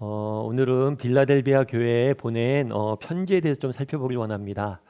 오늘은 빌라델비아 교회에 보낸 편지에 대해서 좀 살펴보길 원합니다.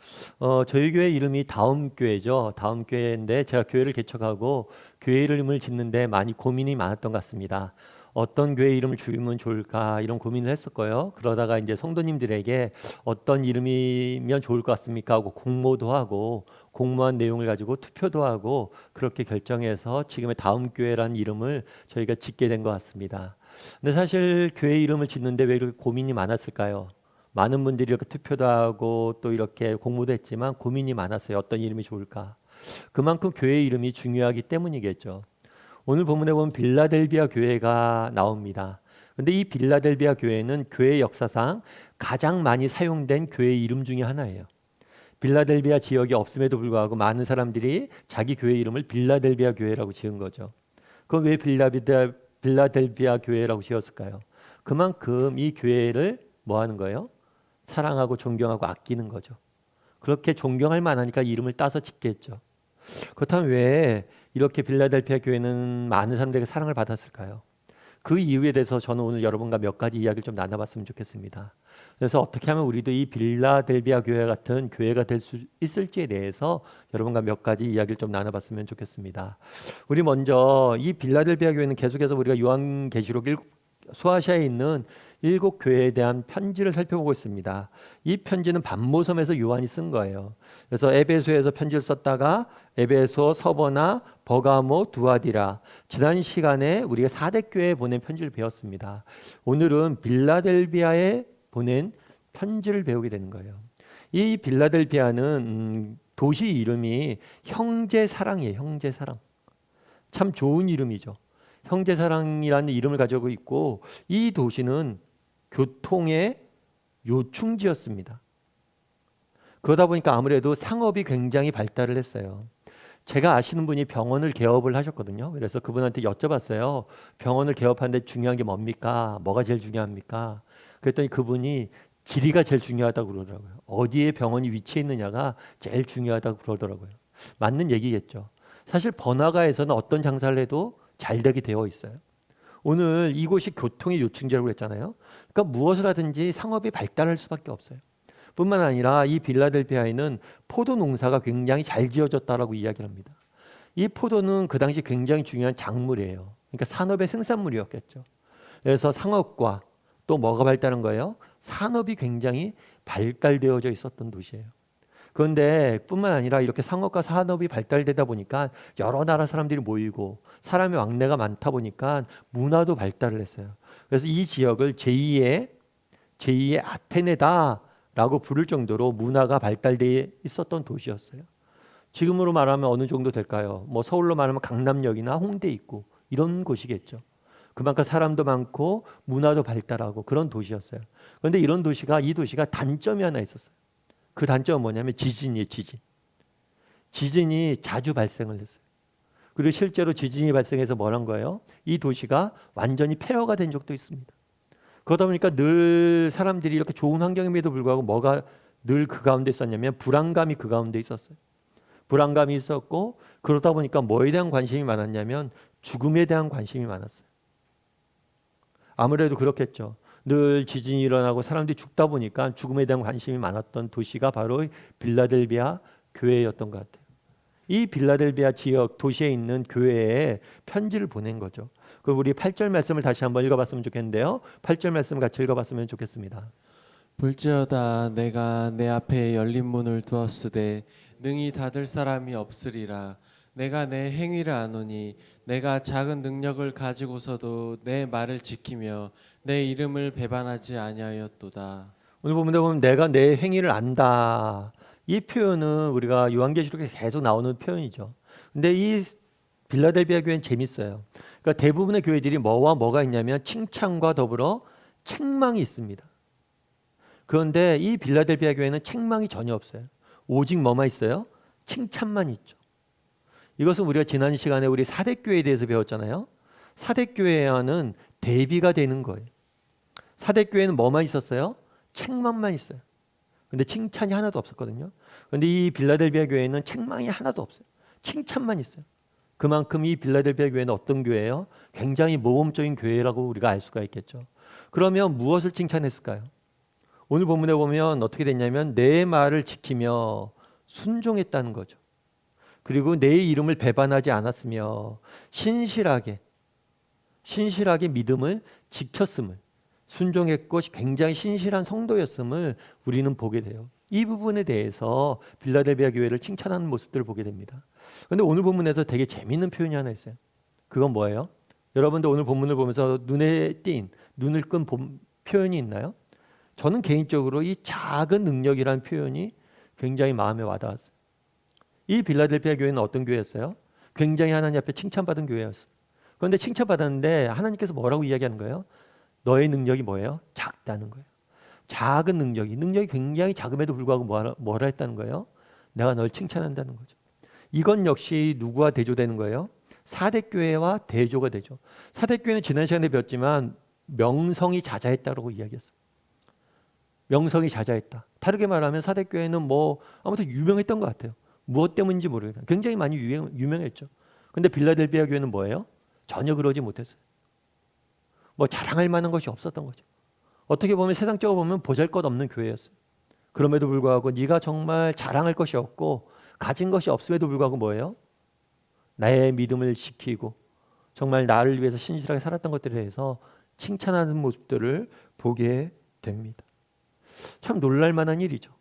저희 교회 이름이 다음교회죠. 다음교회인데 제가 교회를 개척하고 교회 이름을 짓는데 많이 고민이 많았던 것 같습니다. 어떤 교회 이름을 주면 좋을까 이런 고민을 했었고요. 그러다가 이제 성도님들에게 어떤 이름이면 좋을 것 같습니까 하고 공모도 하고 공모한 내용을 가지고 투표도 하고 그렇게 결정해서 지금의 다음교회라는 이름을 저희가 짓게 된 것 같습니다. 근데 사실 교회 이름을 짓는데 왜 이렇게 고민이 많았을까요? 많은 분들이 이렇게 투표도 하고 또 이렇게 공모도 했지만 고민이 많았어요. 어떤 이름이 좋을까? 그만큼 교회 이름이 중요하기 때문이겠죠. 오늘 본문에 보면 빌라델비아 교회가 나옵니다. 근데 이 빌라델비아 교회는 교회 역사상 가장 많이 사용된 교회 이름 중에 하나예요. 빌라델비아 지역이 없음에도 불구하고 많은 사람들이 자기 교회 이름을 빌라델비아 교회라고 지은 거죠. 그럼 왜 빌라델비아 교회라고 지었을까요? 그만큼 이 교회를 뭐 하는 거예요? 사랑하고 존경하고 아끼는 거죠. 그렇게 존경할 만하니까 이름을 따서 짓겠죠. 그렇다면 왜 이렇게 빌라델비아 교회는 많은 사람들에게 사랑을 받았을까요? 그 이유에 대해서 저는 오늘 여러분과 몇 가지 이야기를 좀 나눠봤으면 좋겠습니다. 그래서 어떻게 하면 우리도 이 빌라델비아 교회 같은 교회가 될 수 있을지에 대해서 여러분과 몇 가지 이야기를 좀 나눠봤으면 좋겠습니다. 우리 먼저 이 빌라델비아 교회는 계속해서 우리가 요한계시록 소아시아에 있는 7교회에 대한 편지를 살펴보고 있습니다. 이 편지는 반모섬에서 요한이 쓴 거예요. 그래서 에베소에서 편지를 썼다가 에베소, 서버나, 버가모, 두아디라. 지난 시간에 우리가 사대교회에 보낸 편지를 배웠습니다. 오늘은 빌라델비아에 보낸 편지를 배우게 되는 거예요. 이 빌라델비아는 도시 이름이 형제사랑이에요. 형제사랑. 참 좋은 이름이죠. 형제사랑이라는 이름을 가지고 있고 이 도시는 교통의 요충지였습니다. 그러다 보니까 아무래도 상업이 굉장히 발달을 했어요. 제가 아시는 분이 병원을 개업을 하셨거든요. 그래서 그분한테 여쭤봤어요. 병원을 개업하는데 중요한 게 뭡니까? 뭐가 제일 중요합니까? 그랬더니 그분이 지리가 제일 중요하다고 그러더라고요. 어디에 병원이 위치해 있느냐가 제일 중요하다고 그러더라고요. 맞는 얘기겠죠. 사실 번화가에서는 어떤 장사를 해도 잘 되게 되어 있어요. 오늘 이곳이 교통의 요충지라고 했잖아요. 그러니까 무엇을 하든지 상업이 발달할 수밖에 없어요. 뿐만 아니라 이 빌라델비아에는 포도 농사가 굉장히 잘 지어졌다라고 이야기를 합니다. 이 포도는 그 당시 굉장히 중요한 작물이에요. 그러니까 산업의 생산물이었겠죠. 그래서 상업과 또 뭐가 발달한 거예요? 산업이 굉장히 발달되어져 있었던 도시예요. 그런데 뿐만 아니라 이렇게 상업과 산업이 발달되다 보니까 여러 나라 사람들이 모이고 사람의 왕래가 많다 보니까 문화도 발달을 했어요. 그래서 이 지역을 제2의 아테네다라고 부를 정도로 문화가 발달되어 있었던 도시였어요. 지금으로 말하면 어느 정도 될까요? 뭐 서울로 말하면 강남역이나 홍대 있고 이런 곳이겠죠. 그만큼 사람도 많고 문화도 발달하고 그런 도시였어요. 그런데 이 도시가 단점이 하나 있었어요. 그 단점은 뭐냐면 지진이에요, 지진. 지진이 자주 발생을 했어요. 그리고 실제로 지진이 발생해서 뭐란 거예요? 이 도시가 완전히 폐허가 된 적도 있습니다. 그러다 보니까 늘 사람들이 이렇게 좋은 환경임에도 불구하고 뭐가 늘 그 가운데 있었냐면 불안감이 그 가운데 있었어요. 불안감이 있었고 그러다 보니까 뭐에 대한 관심이 많았냐면 죽음에 대한 관심이 많았어요. 아무래도 그렇겠죠. 늘 지진이 일어나고 사람들이 죽다 보니까 죽음에 대한 관심이 많았던 도시가 바로 빌라델비아 교회였던 것 같아요. 이 빌라델비아 지역 도시에 있는 교회에 편지를 보낸 거죠. 그럼 우리 8절 말씀을 다시 한번 읽어봤으면 좋겠는데요. 8절 말씀 같이 읽어봤으면 좋겠습니다. 볼지어다 내가 내 앞에 열린 문을 두었으되 능히 닫을 사람이 없으리라. 내가 내 행위를 아노니 내가 작은 능력을 가지고서도 내 말을 지키며 내 이름을 배반하지 아니하였도다. 오늘 보면 내가 내 행위를 안다. 이 표현은 우리가 요한계시록에 계속 나오는 표현이죠. 근데 이 빌라델비아 교회는 재밌어요. 그러니까 대부분의 교회들이 뭐와 뭐가 있냐면 칭찬과 더불어 책망이 있습니다. 그런데 이 빌라델비아 교회는 책망이 전혀 없어요. 오직 뭐만 있어요? 칭찬만 있죠. 이것은 우리가 지난 시간에 우리 사대교회에 대해서 배웠잖아요. 사대교회와는 대비가 되는 거예요. 사대교회는 뭐만 있었어요? 책망만 있어요. 근데 칭찬이 하나도 없었거든요. 근데 이 빌라델비아 교회는 책망이 하나도 없어요. 칭찬만 있어요. 그만큼 이 빌라델비아 교회는 어떤 교회예요? 굉장히 모범적인 교회라고 우리가 알 수가 있겠죠. 그러면 무엇을 칭찬했을까요? 오늘 본문에 보면 어떻게 됐냐면 내 말을 지키며 순종했다는 거죠. 그리고 내 이름을 배반하지 않았으며 신실하게 믿음을 지켰음을, 순종했고 굉장히 신실한 성도였음을 우리는 보게 돼요. 이 부분에 대해서 빌라델비아 교회를 칭찬하는 모습들을 보게 됩니다. 그런데 오늘 본문에서 되게 재미있는 표현이 하나 있어요. 그건 뭐예요? 여러분도 오늘 본문을 보면서 눈을 끈 표현이 있나요? 저는 개인적으로 이 작은 능력이라는 표현이 굉장히 마음에 와닿았어요. 이 빌라델피아 교회는 어떤 교회였어요? 굉장히 하나님 앞에 칭찬받은 교회였어요. 그런데 칭찬받았는데 하나님께서 뭐라고 이야기하는 거예요? 너의 능력이 뭐예요? 작다는 거예요. 작은 능력이 굉장히 작음에도 불구하고 뭐라 했다는 거예요? 내가 널 칭찬한다는 거죠. 이건 역시 누구와 대조되는 거예요? 사대교회와 대조가 되죠. 사대교회는 지난 시간에 배웠지만 명성이 자자했다고 이야기했어요. 명성이 자자했다. 다르게 말하면 사대교회는 아무튼 유명했던 것 같아요. 무엇 때문인지 모르겠어요. 굉장히 많이 유명했죠. 근데 빌라델비아 교회는 뭐예요? 전혀 그러지 못했어요. 자랑할 만한 것이 없었던 거죠. 어떻게 보면 세상적으로 보면 보잘것없는 교회였어요. 그럼에도 불구하고 네가 정말 자랑할 것이 없고 가진 것이 없음에도 불구하고 뭐예요? 나의 믿음을 지키고 정말 나를 위해서 신실하게 살았던 것들에 대해서 칭찬하는 모습들을 보게 됩니다. 참 놀랄 만한 일이죠.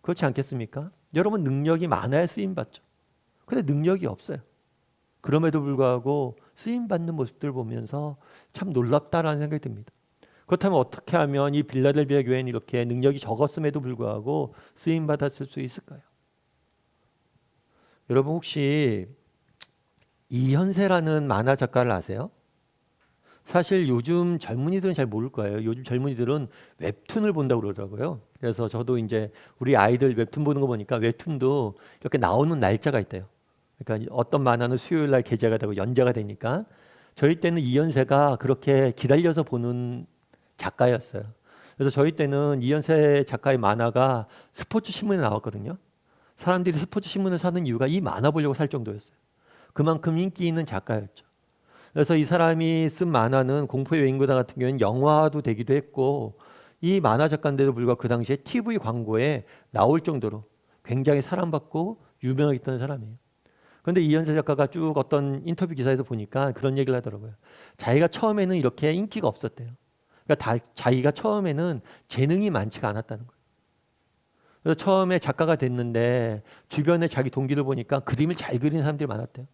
그렇지 않겠습니까? 여러분 능력이 많아야 쓰임받죠. 근데 능력이 없어요. 그럼에도 불구하고 쓰임받는 모습들을 보면서 참 놀랍다라는 생각이 듭니다. 그렇다면 어떻게 하면 이 빌라델비아 교회는 이렇게 능력이 적었음에도 불구하고 쓰임받았을 수 있을까요? 여러분 혹시 이현세라는 만화 작가를 아세요? 사실 요즘 젊은이들은 잘 모를 거예요. 요즘 젊은이들은 웹툰을 본다고 그러더라고요. 그래서 저도 이제 우리 아이들 웹툰 보는 거 보니까 웹툰도 이렇게 나오는 날짜가 있대요. 그러니까 어떤 만화는 수요일 날 게재가 되고 연재가 되니까 저희 때는 이현세가 그렇게 기다려서 보는 작가였어요. 그래서 저희 때는 이현세 작가의 만화가 스포츠 신문에 나왔거든요. 사람들이 스포츠 신문을 사는 이유가 이 만화 보려고 살 정도였어요. 그만큼 인기 있는 작가였죠. 그래서 이 사람이 쓴 만화는 공포의 외인고다 같은 경우는 영화도 되기도 했고 이 만화 작가인데도 불구하고 그 당시에 TV 광고에 나올 정도로 굉장히 사랑받고 유명했던 사람이에요. 그런데 이현세 작가가 쭉 어떤 인터뷰 기사에서 보니까 그런 얘기를 하더라고요. 자기가 처음에는 이렇게 인기가 없었대요. 그러니까 자기가 처음에는 재능이 많지가 않았다는 거예요. 그래서 처음에 작가가 됐는데 주변에 자기 동기들 보니까 그림을 잘 그리는 사람들이 많았대요.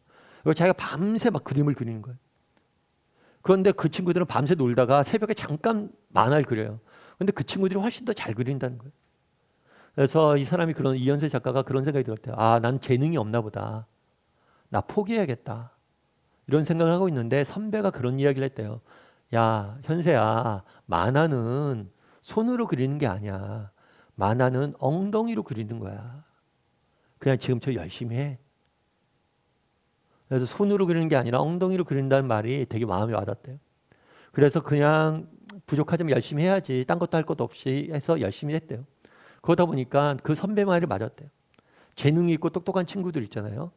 그리고 자기가 밤새 막 그림을 그리는 거예요. 그런데 그 친구들은 밤새 놀다가 새벽에 잠깐 만화를 그려요. 그런데 그 친구들이 훨씬 더 잘 그린다는 거예요. 그래서 이현세 작가가 그런 생각이 들었대요. 아, 난 재능이 없나 보다. 나 포기해야겠다. 이런 생각을 하고 있는데 선배가 그런 이야기를 했대요. 야, 현세야, 만화는 손으로 그리는 게 아니야. 만화는 엉덩이로 그리는 거야. 그냥 지금처럼 열심히 해. 그래서 손으로 그리는 게 아니라 엉덩이로 그린다는 말이 되게 마음에 와닿대요. 그래서 그냥 부족하지만 열심히 해야지. 딴 것도 할 것도 없이 해서 열심히 했대요. 그러다 보니까 그 선배 말이 맞았대요. 재능이 있고 똑똑한 친구들 있잖아요.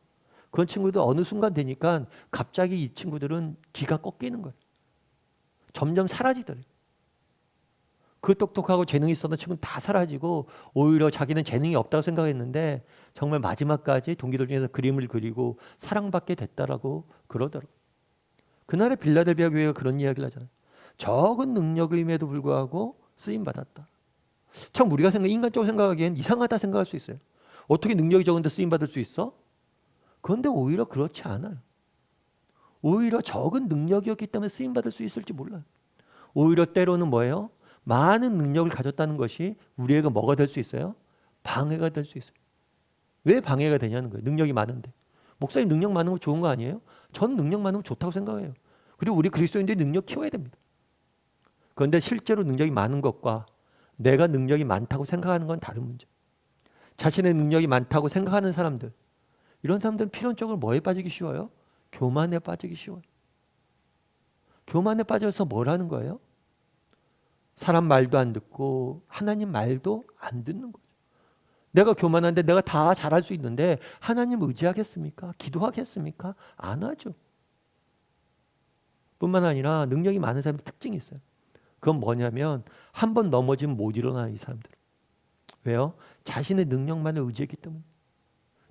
그런 친구들 어느 순간 되니까 갑자기 이 친구들은 기가 꺾이는 거예요. 점점 사라지더래요. 그 똑똑하고 재능이 있었던 친구는 다 사라지고 오히려 자기는 재능이 없다고 생각했는데 정말 마지막까지 동기들 중에서 그림을 그리고 사랑받게 됐다라고 그러더라고요. 그날의 빌라델비아 교회가 그런 이야기를 하잖아요. 적은 능력임에도 불구하고 쓰임받았다. 참 우리가 인간적으로 생각하기엔 이상하다 생각할 수 있어요. 어떻게 능력이 적은데 쓰임받을 수 있어? 그런데 오히려 그렇지 않아요. 오히려 적은 능력이었기 때문에 쓰임받을 수 있을지 몰라요. 오히려 때로는 뭐예요? 많은 능력을 가졌다는 것이 우리에게 뭐가 될 수 있어요? 방해가 될 수 있어요. 왜 방해가 되냐는 거예요. 능력이 많은데. 목사님 능력 많은 거 좋은 거 아니에요? 전 능력 많은 거 좋다고 생각해요. 그리고 우리 그리스도인들이 능력 키워야 됩니다. 그런데 실제로 능력이 많은 것과 내가 능력이 많다고 생각하는 건 다른 문제. 자신의 능력이 많다고 생각하는 사람들, 이런 사람들은 필연적으로 뭐에 빠지기 쉬워요? 교만에 빠지기 쉬워요. 교만에 빠져서 뭘 하는 거예요? 사람 말도 안 듣고 하나님 말도 안 듣는 거죠. 내가 교만한데 내가 다 잘할 수 있는데 하나님 의지하겠습니까? 기도하겠습니까? 안 하죠. 뿐만 아니라 능력이 많은 사람의 특징이 있어요. 그건 뭐냐면 한 번 넘어지면 못 일어나요, 이 사람들. 왜요? 자신의 능력만을 의지했기 때문에.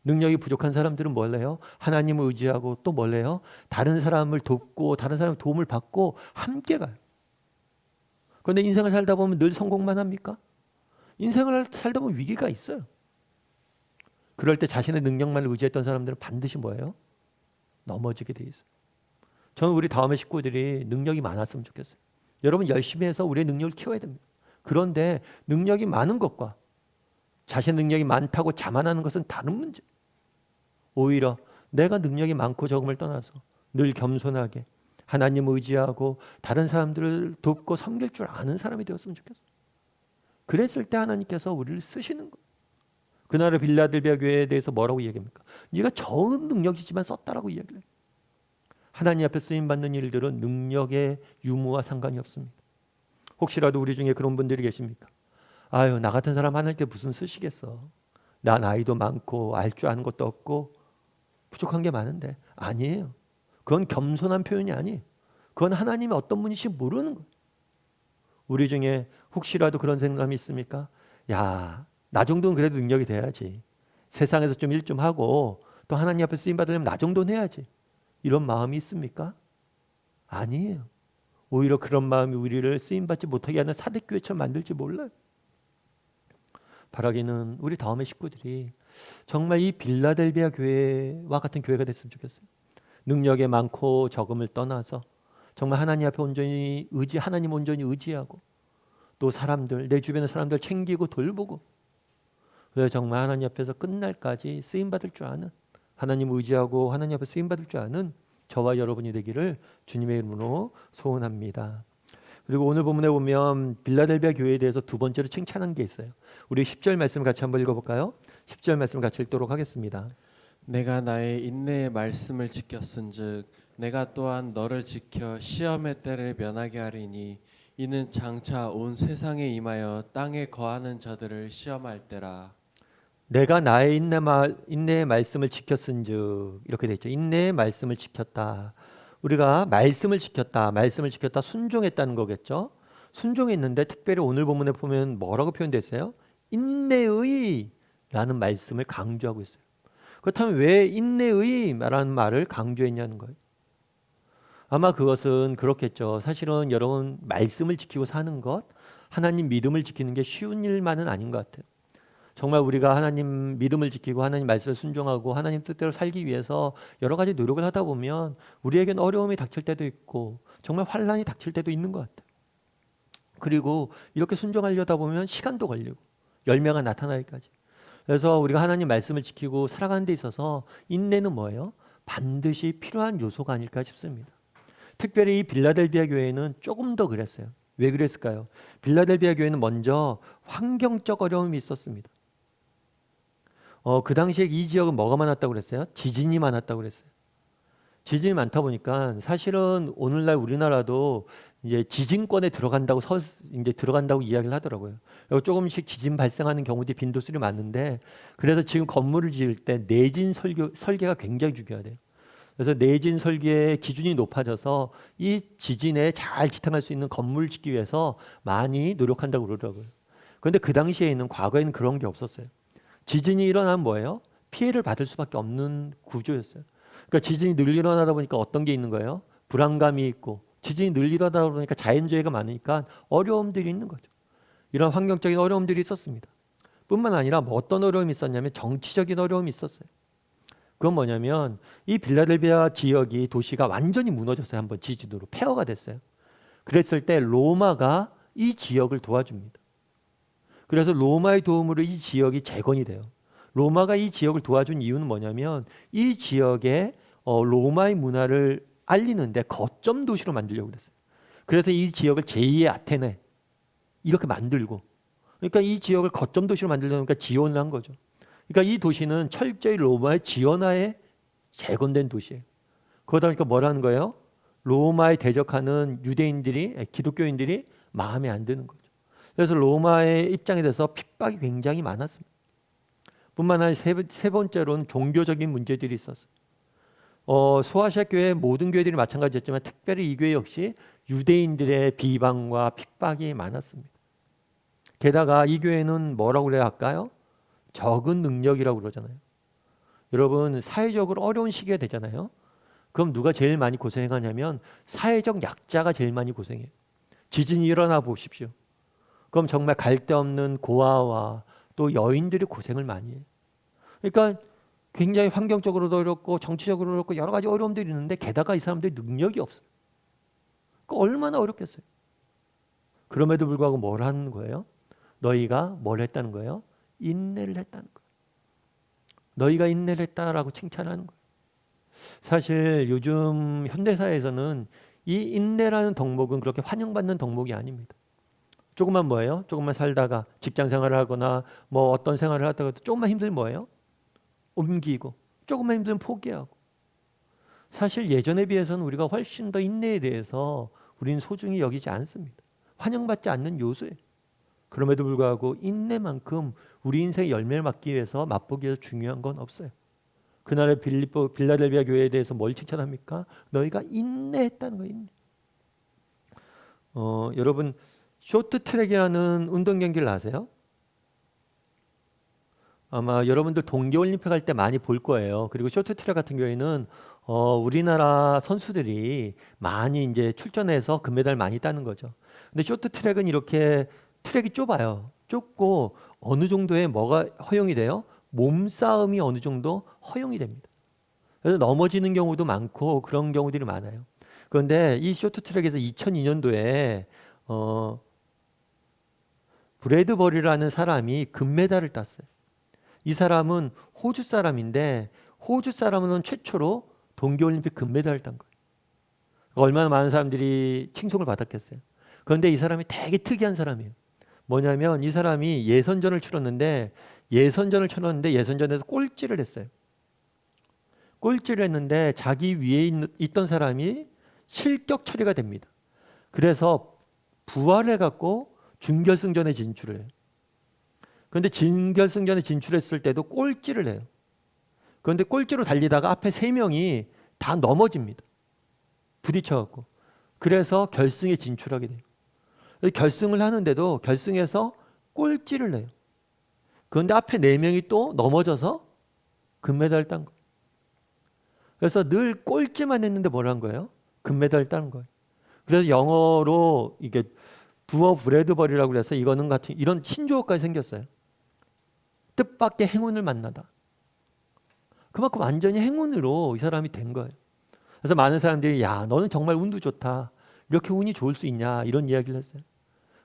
능력이 부족한 사람들은 뭘 해요? 하나님을 의지하고 또 뭘 해요? 다른 사람을 돕고 다른 사람의 도움을 받고 함께 가요. 그런데 인생을 살다 보면 늘 성공만 합니까? 인생을 살다 보면 위기가 있어요. 그럴 때 자신의 능력만을 의지했던 사람들은 반드시 뭐예요? 넘어지게 돼 있어요. 저는 우리 다음의 식구들이 능력이 많았으면 좋겠어요. 여러분 열심히 해서 우리의 능력을 키워야 됩니다. 그런데 능력이 많은 것과 자신의 능력이 많다고 자만하는 것은 다른 문제. 오히려 내가 능력이 많고 적음을 떠나서 늘 겸손하게 하나님을 의지하고 다른 사람들을 돕고 섬길 줄 아는 사람이 되었으면 좋겠어요. 그랬을 때 하나님께서 우리를 쓰시는 거예요. 그날의 빌라델비아 교회에 대해서 뭐라고 이야기합니까? 네가 적은 능력이지만 썼다라고 이야기해요. 하나님 앞에 쓰임받는 일들은 능력의 유무와 상관이 없습니다. 혹시라도 우리 중에 그런 분들이 계십니까? 아유, 나 같은 사람 하나님께 무슨 쓰시겠어. 나 나이도 많고 알 줄 아는 것도 없고 부족한 게 많은데. 아니에요. 그건 겸손한 표현이 아니에요. 그건 하나님이 어떤 분이신지 모르는 거예요. 우리 중에 혹시라도 그런 생각이 있습니까? 야, 나 정도는 그래도 능력이 돼야지. 세상에서 좀 일 좀 하고 또 하나님 앞에 쓰임 받으려면 나 정도는 해야지. 이런 마음이 있습니까? 아니에요. 오히려 그런 마음이 우리를 쓰임받지 못하게 하는 사대교회처럼 만들지 몰라요. 바라기는 우리 다음의 식구들이 정말 이 빌라델비아 교회와 같은 교회가 됐으면 좋겠어요. 능력에 많고 적음을 떠나서 정말 하나님 앞에 온전히 하나님 온전히 의지하고 또 사람들, 내 주변의 사람들 챙기고 돌보고 그래서 정말 하나님 앞에서 끝날까지 쓰임받을 줄 아는 하나님 의지하고 하나님 앞에 쓰임받을 줄 아는 저와 여러분이 되기를 주님의 이름으로 소원합니다. 그리고 오늘 본문에 보면 빌라델비아 교회에 대해서 두 번째로 칭찬한 게 있어요. 우리 10절 말씀 같이 한번 읽어볼까요? 10절 말씀 같이 읽도록 하겠습니다. 내가 나의 인내의 말씀을 지켰은즉 내가 또한 너를 지켜 시험의 때를 면하게 하리니 이는 장차 온 세상에 임하여 땅에 거하는 자들을 시험할 때라. 내가 나의 인내의 말씀을 지켰은즉 이렇게 돼 있죠. 인내의 말씀을 지켰다. 우리가 말씀을 지켰다, 순종했다는 거겠죠. 순종했는데 특별히 오늘 본문에 보면 뭐라고 표현됐어요? 인내의 라는 말씀을 강조하고 있어요. 그렇다면 왜 인내의 라는 말을 강조했냐는 거예요. 아마 그것은 그렇겠죠. 사실은 여러분 말씀을 지키고 사는 것, 하나님 믿음을 지키는 게 쉬운 일만은 아닌 것 같아요. 정말 우리가 하나님 믿음을 지키고 하나님 말씀을 순종하고 하나님 뜻대로 살기 위해서 여러 가지 노력을 하다 보면 우리에겐 어려움이 닥칠 때도 있고 정말 환난이 닥칠 때도 있는 것 같아요. 그리고 이렇게 순종하려다 보면 시간도 걸리고 열매가 나타나기까지. 그래서 우리가 하나님 말씀을 지키고 살아가는 데 있어서 인내는 뭐예요? 반드시 필요한 요소가 아닐까 싶습니다. 특별히 이 빌라델비아 교회는 조금 더 그랬어요. 왜 그랬을까요? 빌라델비아 교회는 먼저 환경적 어려움이 있었습니다. 그 당시에 이 지역은 뭐가 많았다고 그랬어요? 지진이 많았다고 그랬어요. 지진이 많다 보니까 사실은 오늘날 우리나라도 이제 지진권에 이제 들어간다고 이야기를 하더라고요. 조금씩 지진 발생하는 경우들이 빈도수이 많은데 그래서 지금 건물을 지을 때 내진 설계가 굉장히 중요하대요. 그래서 내진 설계의 기준이 높아져서 이 지진에 잘 지탱할 수 있는 건물을 짓기 위해서 많이 노력한다고 그러더라고요. 그런데 그 당시에는 과거에는 그런 게 없었어요. 지진이 일어나면 뭐예요? 피해를 받을 수밖에 없는 구조였어요. 그러니까 지진이 늘 일어나다 보니까 어떤 게 있는 거예요? 불안감이 있고 지진이 늘 일어나다 보니까 자연재해가 많으니까 어려움들이 있는 거죠. 이런 환경적인 어려움들이 있었습니다. 뿐만 아니라 뭐 어떤 어려움이 있었냐면 정치적인 어려움이 있었어요. 그건 뭐냐면 이 빌라델비아 지역이 도시가 완전히 무너졌어요. 한번 지진으로 폐허가 됐어요. 그랬을 때 로마가 이 지역을 도와줍니다. 그래서 로마의 도움으로 이 지역이 재건이 돼요. 로마가 이 지역을 도와준 이유는 뭐냐면 이 지역에 로마의 문화를 알리는데 거점 도시로 만들려고 그랬어요. 그래서 이 지역을 제2의 아테네 이렇게 만들고 그러니까 이 지역을 거점 도시로 만들려니까 지원을 한 거죠. 그러니까 이 도시는 철저히 로마의 지원하에 재건된 도시예요. 그러다 보니까 뭐라는 거예요? 로마에 대적하는 기독교인들이 마음에 안 드는 거죠. 그래서 로마의 입장에 대해서 핍박이 굉장히 많았습니다. 뿐만 아니라 세 번째로는 종교적인 문제들이 있었어요. 소아시아 교회 모든 교회들이 마찬가지였지만 특별히 이 교회 역시 유대인들의 비방과 핍박이 많았습니다. 게다가 이 교회는 뭐라고 그래야 할까요? 적은 능력이라고 그러잖아요. 여러분 사회적으로 어려운 시기가 되잖아요. 그럼 누가 제일 많이 고생하냐면 사회적 약자가 제일 많이 고생해요. 지진이 일어나 보십시오. 그럼 정말 갈데 없는 고아와 또 여인들이 고생을 많이 해요. 그러니까 굉장히 환경적으로도 어렵고 정치적으로도 어렵고 여러 가지 어려움들이 있는데 게다가 이 사람들이 능력이 없어요. 그 얼마나 어렵겠어요. 그럼에도 불구하고 뭘 하는 거예요? 너희가 뭘 했다는 거예요? 인내를 했다는 거예요. 너희가 인내를 했다라고 칭찬하는 거예요. 사실 요즘 현대사회에서는 이 인내라는 덕목은 그렇게 환영받는 덕목이 아닙니다. 조금만 뭐예요? 조금만 살다가 직장 생활을 하거나 뭐 어떤 생활을 하다가도 조금만 힘들면 뭐예요? 옮기고 조금만 힘들면 포기하고. 사실 예전에 비해서는 우리가 훨씬 더 인내에 대해서 우리는 소중히 여기지 않습니다. 환영받지 않는 요소예요. 그럼에도 불구하고 인내만큼 우리 인생의 열매를 맛기 위해서 맛보기 위해서 중요한 건 없어요. 그날의 빌라델비아 교회에 대해서 뭘 칭찬합니까? 너희가 인내했다는 거예요. 인내. 여러분 쇼트트랙이라는 운동 경기를 아세요? 아마 여러분들 동계올림픽 할 때 많이 볼 거예요. 그리고 쇼트트랙 같은 경우에는 우리나라 선수들이 많이 이제 출전해서 금메달 많이 따는 거죠. 근데 쇼트트랙은 이렇게 트랙이 좁아요. 좁고 어느 정도의 뭐가 허용이 돼요? 몸싸움이 어느 정도 허용이 됩니다. 그래서 넘어지는 경우도 많고 그런 경우들이 많아요. 그런데 이 쇼트트랙에서 2002년도에 브래드 버리라는 사람이 금메달을 땄어요. 이 사람은 호주 사람인데 호주 사람은 최초로 동계올림픽 금메달을 딴 거예요. 얼마나 많은 사람들이 칭송을 받았겠어요. 그런데 이 사람이 되게 특이한 사람이에요. 뭐냐면 이 사람이 예선전을 치렀는데 예선전에서 꼴찌를 했어요. 꼴찌를 했는데 자기 위에 있던 사람이 실격 처리가 됩니다. 그래서 부활해 갖고 준결승전에 진출을 해요. 그런데 준결승전에 진출했을 때도 꼴찌를 해요. 그런데 꼴찌로 달리다가 앞에 세 명이 다 넘어집니다. 부딪혀갖고. 그래서 결승에 진출하게 돼요. 결승을 하는데도 결승에서 꼴찌를 내요. 그런데 앞에 네 명이 또 넘어져서 금메달을 딴 거예요. 그래서 늘 꼴찌만 했는데 뭘 한 거예요? 금메달을 따는 거예요. 그래서 영어로 이게 두어 브래드버리라고 그래서 이거는 같은 이런 신조어까지 생겼어요. 뜻밖의 행운을 만나다. 그만큼 완전히 행운으로 이 사람이 된 거예요. 그래서 많은 사람들이 야 너는 정말 운도 좋다. 이렇게 운이 좋을 수 있냐 이런 이야기를 했어요.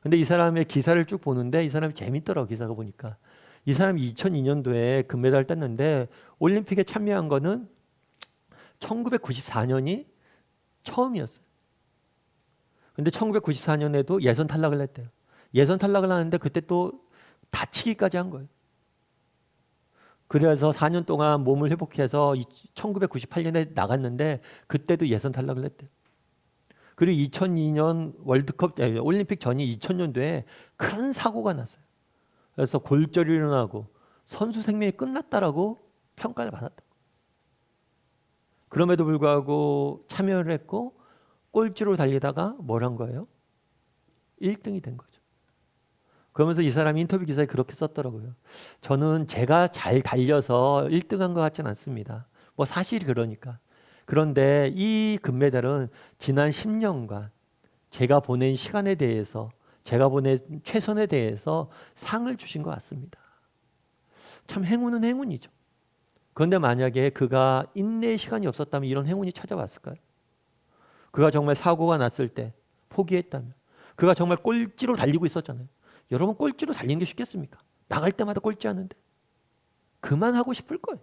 근데 이 사람의 기사를 쭉 보는데 이 사람이 재밌더라고 기사가 보니까. 이 사람이 2002년도에 금메달을 땄는데 올림픽에 참여한 거는 1994년이 처음이었어요. 근데 1994년에도 예선 탈락을 했대요. 예선 탈락을 하는데 그때 또 다치기까지 한 거예요. 그래서 4년 동안 몸을 회복해서 1998년에 나갔는데 그때도 예선 탈락을 했대요. 그리고 2002년 올림픽 전이 2000년도에 큰 사고가 났어요. 그래서 골절이 일어나고 선수 생명이 끝났다라고 평가를 받았다. 그럼에도 불구하고 참여를 했고 꼴찌로 달리다가 뭘 한 거예요? 1등이 된 거죠. 그러면서 이 사람이 인터뷰 기사에 그렇게 썼더라고요. 저는 제가 잘 달려서 1등한 것 같지는 않습니다. 뭐 사실이 그러니까. 그런데 이 금메달은 지난 10년간 제가 보낸 시간에 대해서 제가 보낸 최선에 대해서 상을 주신 것 같습니다. 참 행운은 행운이죠. 그런데 만약에 그가 인내의 시간이 없었다면 이런 행운이 찾아왔을까요? 그가 정말 사고가 났을 때 포기했다면 그가 정말 꼴찌로 달리고 있었잖아요. 여러분 꼴찌로 달리는 게 쉽겠습니까? 나갈 때마다 꼴찌 하는데 그만하고 싶을 거예요.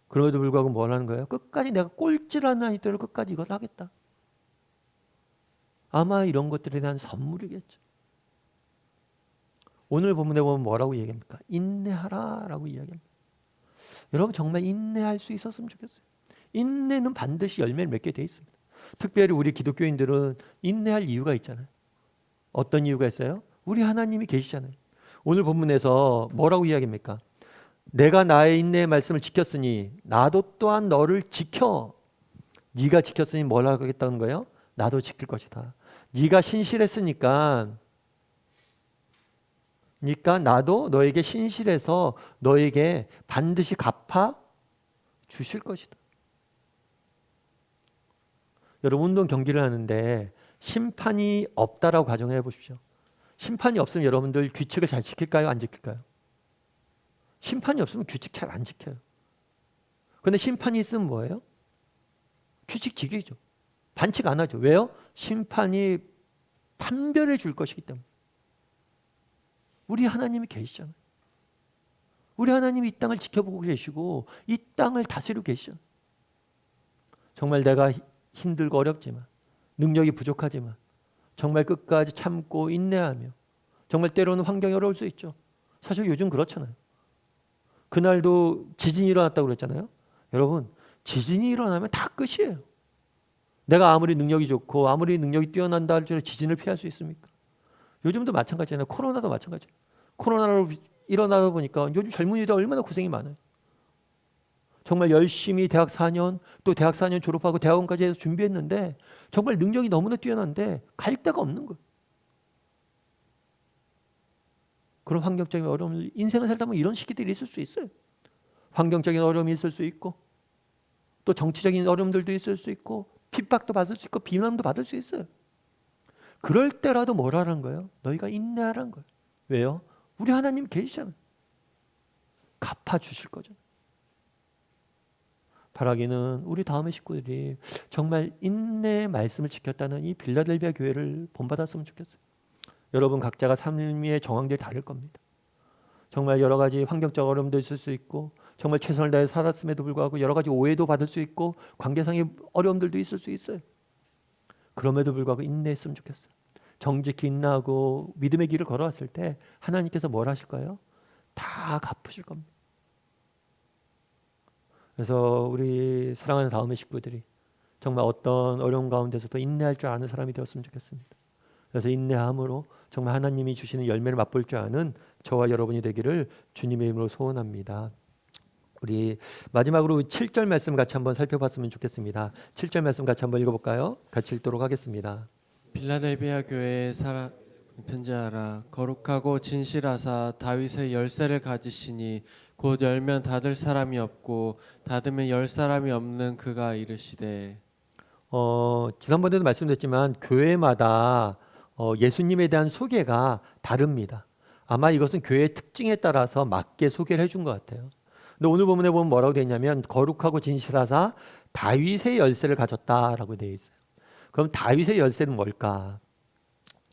그럼에도 불구하고 뭘 하는 거예요? 끝까지 내가 꼴찌라는 한 이때로 끝까지 이걸 하겠다. 아마 이런 것들에 대한 선물이겠죠. 오늘 본문에 보면 뭐라고 얘기합니까? 인내하라라고 이야기합니다. 여러분 정말 인내할 수 있었으면 좋겠어요. 인내는 반드시 열매를 맺게 돼 있습니다. 특별히 우리 기독교인들은 인내할 이유가 있잖아요. 어떤 이유가 있어요? 우리 하나님이 계시잖아요. 오늘 본문에서 뭐라고 이야기합니까? 내가 나의 인내의 말씀을 지켰으니 나도 또한 너를 지켜. 네가 지켰으니 뭘 하겠다는 거예요? 나도 지킬 것이다. 네가 신실했으니까 나도 너에게 신실해서 너에게 반드시 갚아 주실 것이다. 여러분 운동 경기를 하는데 심판이 없다라고 가정해 보십시오. 심판이 없으면 여러분들 규칙을 잘 지킬까요? 안 지킬까요? 심판이 없으면 규칙 잘 안 지켜요. 근데 심판이 있으면 뭐예요? 규칙 지키죠. 반칙 안 하죠. 왜요? 심판이 판별해 줄 것이기 때문에. 우리 하나님이 계시잖아요. 우리 하나님이 이 땅을 지켜보고 계시고 이 땅을 다스리고 계시잖아요. 정말 내가 힘들고 어렵지만 능력이 부족하지만 정말 끝까지 참고 인내하며 정말 때로는 환경이 어려울 수 있죠. 사실 요즘 그렇잖아요. 그날도 지진이 일어났다고 그랬잖아요. 여러분 지진이 일어나면 다 끝이에요. 내가 아무리 능력이 좋고 아무리 능력이 뛰어난다 할지라도 지진을 피할 수 있습니까? 요즘도 마찬가지잖아요. 코로나도 마찬가지예요. 코로나로 일어나다 보니까 요즘 젊은이들 얼마나 고생이 많아요. 정말 열심히 대학 4년 또 대학 4년 졸업하고 대학원까지 해서 준비했는데 정말 능력이 너무나 뛰어난데 갈 데가 없는 거예요. 그런 환경적인 어려움을 인생을 살다 보면 이런 시기들이 있을 수 있어요. 환경적인 어려움이 있을 수 있고 또 정치적인 어려움들도 있을 수 있고 핍박도 받을 수 있고 비난도 받을 수 있어요. 그럴 때라도 뭘 하라는 거예요? 너희가 인내하라는 거예요. 왜요? 우리 하나님 계시잖아요. 갚아주실 거죠. 바라기는 우리 다음의 식구들이 정말 인내의 말씀을 지켰다는 이 빌라델비아 교회를 본받았으면 좋겠어요. 여러분 각자가 삶의 정황들이 다를 겁니다. 정말 여러 가지 환경적 어려움도 있을 수 있고 정말 최선을 다해 살았음에도 불구하고 여러 가지 오해도 받을 수 있고 관계상의 어려움들도 있을 수 있어요. 그럼에도 불구하고 인내했으면 좋겠어요. 정직히 인내하고 믿음의 길을 걸어왔을 때 하나님께서 뭘 하실까요? 다 갚으실 겁니다. 그래서 우리 사랑하는 다음의 식구들이 정말 어떤 어려운 가운데서도 인내할 줄 아는 사람이 되었으면 좋겠습니다. 그래서 인내함으로 정말 하나님이 주시는 열매를 맛볼 줄 아는 저와 여러분이 되기를 주님의 이름으로 소원합니다. 우리 마지막으로 7절 말씀 같이 한번 살펴봤으면 좋겠습니다. 7절 말씀 같이 한번 읽어볼까요? 같이 읽도록 하겠습니다. 빌라델비아 교회에 편지하라. 거룩하고 진실하사 다윗의 열쇠를 가지시니 곧 열면 닫을 사람이 없고 닫으면 열 사람이 없는 그가 이르시되. 지난번에도 말씀드렸지만 교회마다 예수님에 대한 소개가 다릅니다. 아마 이것은 교회의 특징에 따라서 맞게 소개를 해준 것 같아요. 근데 오늘 본문에 보면 뭐라고 되어 있냐면 거룩하고 진실하사 다윗의 열쇠를 가졌다라고 되어 있어요. 그럼 다윗의 열쇠는 뭘까?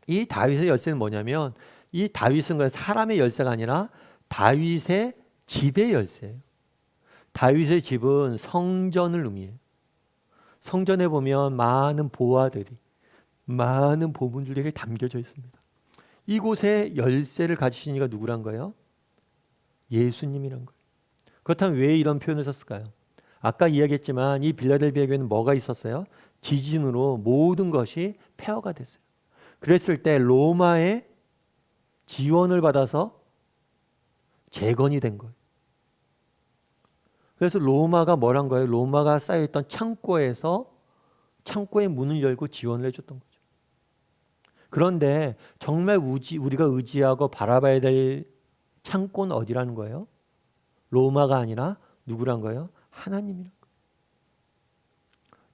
이 다윗의 열쇠는 뭐냐면 이 다윗은 그냥 사람의 열쇠가 아니라 다윗의 집의 열쇠예요. 다윗의 집은 성전을 의미해요. 성전에 보면 많은 보화들이 많은 보물들이 담겨져 있습니다. 이곳에 열쇠를 가지신 이가 누구란 거예요? 예수님이란 거예요. 그렇다면 왜 이런 표현을 썼을까요? 아까 이야기했지만 이 빌라델비아 교회는 뭐가 있었어요? 지진으로 모든 것이 폐허가 됐어요. 그랬을 때 로마의 지원을 받아서 재건이 된 거예요. 그래서 로마가 뭐란 거예요? 로마가 쌓여있던 창고에서 창고의 문을 열고 지원을 해줬던 거죠. 그런데 정말 우리가 의지하고 바라봐야 될 창고는 어디라는 거예요? 로마가 아니라 누구란 거예요? 하나님이란 거예요.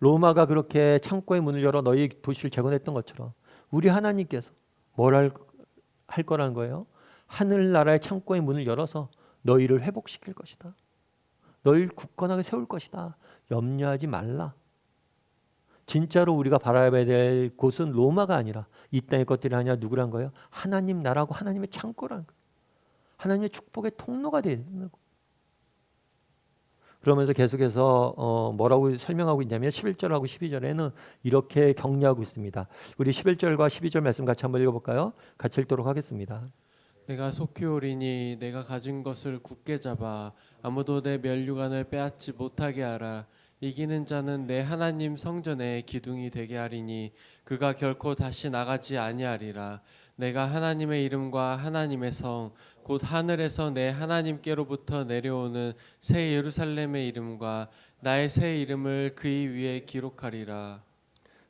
로마가 그렇게 창고의 문을 열어 너희 도시를 재건했던 것처럼 우리 하나님께서 뭘 할 거라는 거예요? 하늘나라의 창고의 문을 열어서 너희를 회복시킬 것이다. 너희를 굳건하게 세울 것이다. 염려하지 말라. 진짜로 우리가 바라봐야 될 곳은 로마가 아니라 이 땅의 것들이 아니라 누구란 거예요? 하나님 나라고 하나님의 창고라는 거예요. 하나님의 축복의 통로가 되는 거예요. 그러면서 계속해서 뭐라고 설명하고 있냐면 11절하고 12절에는 이렇게 격려하고 있습니다. 우리 11절과 12절 말씀 같이 한번 읽어볼까요? 같이 읽도록 하겠습니다. 내가 속히 오리니 내가 가진 것을 굳게 잡아 아무도 내 면류관을 빼앗지 못하게 하라. 이기는 자는 내 하나님 성전의 기둥이 되게 하리니 그가 결코 다시 나가지 아니하리라. 내가 하나님의 이름과 하나님의 성 곧 하늘에서 내 하나님께로부터 내려오는 새 예루살렘의 이름과 나의 새 이름을 그의 위에 기록하리라.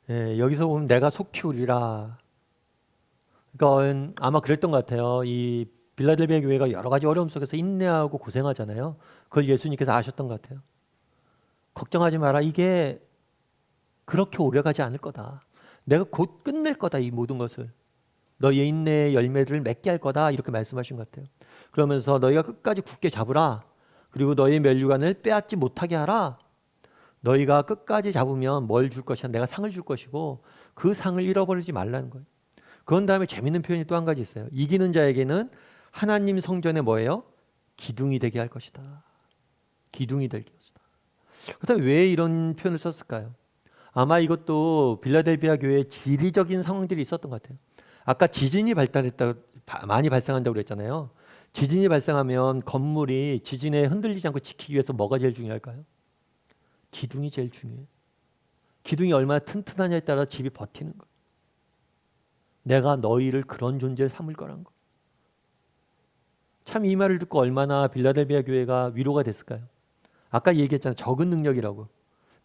예, 여기서 보면 내가 속 키우리라. 그러니까 아마 그랬던 것 같아요. 이 빌라델비아 교회가 여러 가지 어려움 속에서 인내하고 고생하잖아요. 그걸 예수님께서 아셨던 것 같아요. 걱정하지 마라. 이게 그렇게 오래가지 않을 거다. 내가 곧 끝낼 거다. 이 모든 것을. 너의 인내의 열매를 맺게 할 거다. 이렇게 말씀하신 것 같아요. 그러면서 너희가 끝까지 굳게 잡으라. 그리고 너희 면류관을 빼앗지 못하게 하라. 너희가 끝까지 잡으면 뭘 줄 것이야? 내가 상을 줄 것이고 그 상을 잃어버리지 말라는 거예요. 그런 다음에 재밌는 표현이 또 한 가지 있어요. 이기는 자에게는 하나님 성전에 뭐예요? 기둥이 되게 할 것이다. 기둥이 될 것이다. 그렇다면 왜 이런 표현을 썼을까요? 아마 이것도 빌라델비아 교회의 지리적인 상황들이 있었던 것 같아요. 아까 지진이 많이 발생한다고 그랬잖아요. 지진이 발생하면 건물이 지진에 흔들리지 않고 지키기 위해서 뭐가 제일 중요할까요? 기둥이 제일 중요해요. 기둥이 얼마나 튼튼하냐에 따라 집이 버티는 거예요. 내가 너희를 그런 존재로 삼을 거란 거. 참 이 말을 듣고 얼마나 빌라델비아 교회가 위로가 됐을까요? 아까 얘기했잖아요. 적은 능력이라고.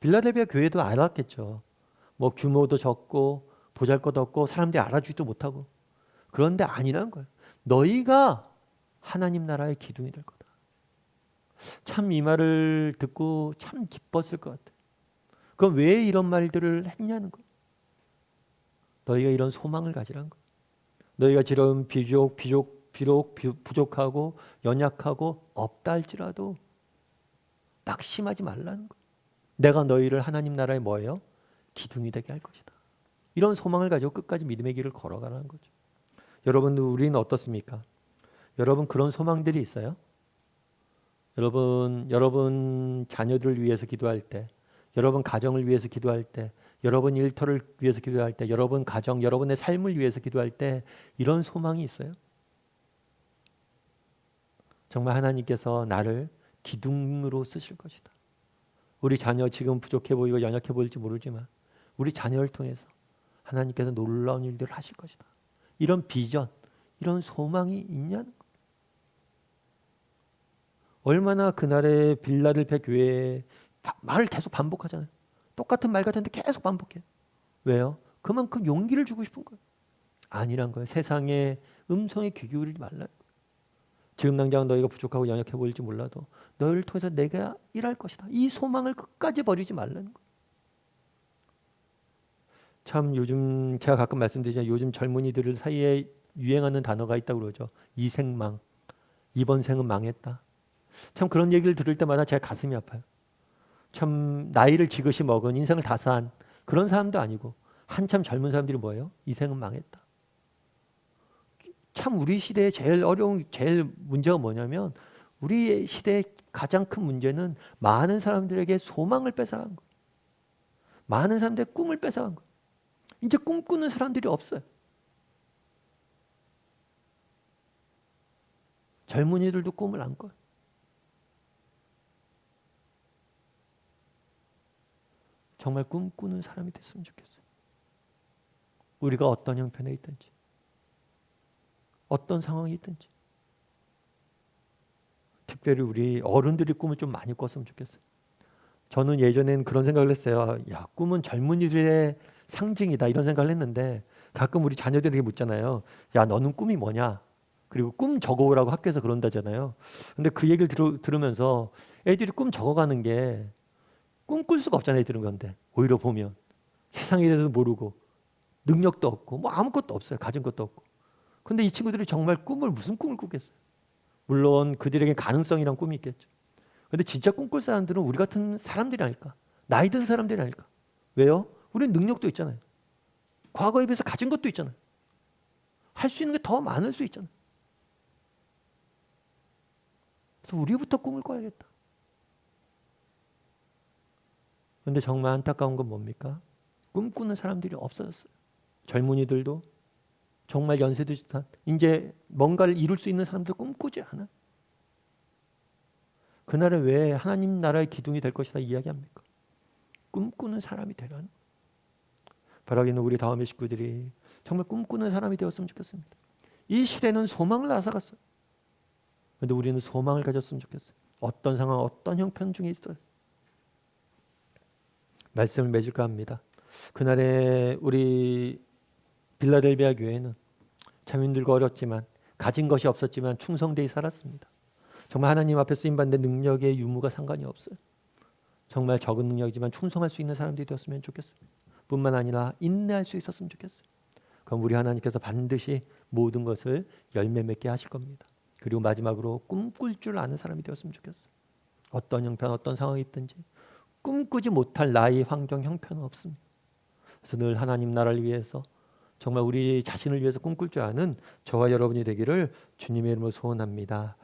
빌라델비아 교회도 알았겠죠. 뭐 규모도 적고 보잘것 없고 사람들이 알아주지도 못하고. 그런데 아니란 거예요. 너희가 하나님 나라의 기둥이 될 거다. 참 이 말을 듣고 참 기뻤을 것 같아요. 그럼 왜 이런 말들을 했냐는 거예요. 너희가 이런 소망을 가지란 거예요. 너희가 지금 비록 부족하고 연약하고 없다 할지라도 낙심하지 말라는 거예요. 내가 너희를 하나님 나라의 뭐예요? 기둥이 되게 할 것이다. 이런 소망을 가지고 끝까지 믿음의 길을 걸어가라는 거죠. 여러분, 우리는 어떻습니까? 여러분 그런 소망들이 있어요? 여러분 자녀들을 위해서 기도할 때, 여러분 가정을 위해서 기도할 때, 여러분 일터를 위해서 기도할 때, 여러분 가정, 여러분의 삶을 위해서 기도할 때 이런 소망이 있어요? 정말 하나님께서 나를 기둥으로 쓰실 것이다. 우리 자녀 지금 부족해 보이고 연약해 보일지 모르지만 우리 자녀를 통해서 하나님께서 놀라운 일들을 하실 것이다. 이런 비전, 이런 소망이 있냐는 거예요. 얼마나 그날의 빌라델피아 교회에 말을 계속 반복하잖아요. 똑같은 말 같은데 계속 반복해요. 왜요? 그만큼 용기를 주고 싶은 거예요. 아니란 거예요. 세상의 음성에 귀 기울이지 말라는 거예요. 지금 당장 너희가 부족하고 연약해 보일지 몰라도 너희를 통해서 내가 일할 것이다. 이 소망을 끝까지 버리지 말라는 거예요. 참 요즘 제가 가끔 말씀드리지만 요즘 젊은이들 사이에 유행하는 단어가 있다고 그러죠. 이생망. 이번 생은 망했다. 참 그런 얘기를 들을 때마다 제 가슴이 아파요. 참 나이를 지긋이 먹은 인생을 다 산 그런 사람도 아니고 한참 젊은 사람들이 뭐예요? 이 생은 망했다. 참 우리 시대의 제일 문제가 뭐냐면 우리 시대의 가장 큰 문제는 많은 사람들에게 소망을 뺏어간 거예요. 많은 사람들의 꿈을 뺏어간 거예요. 이제 꿈꾸는 사람들이 없어요. 젊은이들도 꿈을 안 꿔요. 정말 꿈꾸는 사람이 됐으면 좋겠어요. 우리가 어떤 형편에 있든지 어떤 상황이 있든지 특별히 우리 어른들이 꿈을 좀 많이 꿨으면 좋겠어요. 저는 예전엔 그런 생각을 했어요. 야, 꿈은 젊은이들의 상징이다 이런 생각을 했는데 가끔 우리 자녀들에게 묻잖아요. 야, 너는 꿈이 뭐냐? 그리고 꿈 적어오라고 학교에서 그런다잖아요. 근데 그 얘기를 들으면서 애들이 꿈 적어가는 게 꿈꿀 수가 없잖아요. 애들은. 건데 오히려 보면 세상에 대해서 모르고 능력도 없고 뭐 아무것도 없어요. 가진 것도 없고. 근데 이 친구들이 정말 무슨 꿈을 꾸겠어요? 물론 그들에게 가능성이란 꿈이 있겠죠. 근데 진짜 꿈꿀 사람들은 우리 같은 사람들이 아닐까? 나이 든 사람들이 아닐까? 왜요? 우리는 능력도 있잖아요. 과거에 비해서 가진 것도 있잖아요. 할 수 있는 게 더 많을 수 있잖아요. 그래서 우리부터 꿈을 꿔야겠다. 그런데 정말 안타까운 건 뭡니까? 꿈꾸는 사람들이 없어졌어요. 젊은이들도 정말 연세도 비슷한 이제 뭔가를 이룰 수 있는 사람들 꿈꾸지 않아. 그날에 왜 하나님 나라의 기둥이 될 것이다 이야기합니까? 꿈꾸는 사람이 되라는. 바라기는 우리 다음의 식구들이 정말 꿈꾸는 사람이 되었으면 좋겠습니다. 이 시대는 소망을 앗아갔어요. 그런데 우리는 소망을 가졌으면 좋겠어요. 어떤 상황, 어떤 형편 중에 있어요. 말씀을 맺을까 합니다. 그날에 우리 빌라델비아 교회는 참 힘들고 어렵지만 가진 것이 없었지만 충성되이 살았습니다. 정말 하나님 앞에 쓰임받는 능력의 유무가 상관이 없어요. 정말 적은 능력이지만 충성할 수 있는 사람들이 되었으면 좋겠어요. 뿐만 아니라 인내할 수 있었으면 좋겠어요. 그럼 우리 하나님께서 반드시 모든 것을 열매 맺게 하실 겁니다. 그리고 마지막으로 꿈꿀 줄 아는 사람이 되었으면 좋겠어요. 어떤 형편, 어떤 상황이 있든지 꿈꾸지 못할 나의 환경, 형편은 없습니다. 그래서 늘 하나님 나라를 위해서 정말 우리 자신을 위해서 꿈꿀 줄 아는 저와 여러분이 되기를 주님의 이름으로 소원합니다.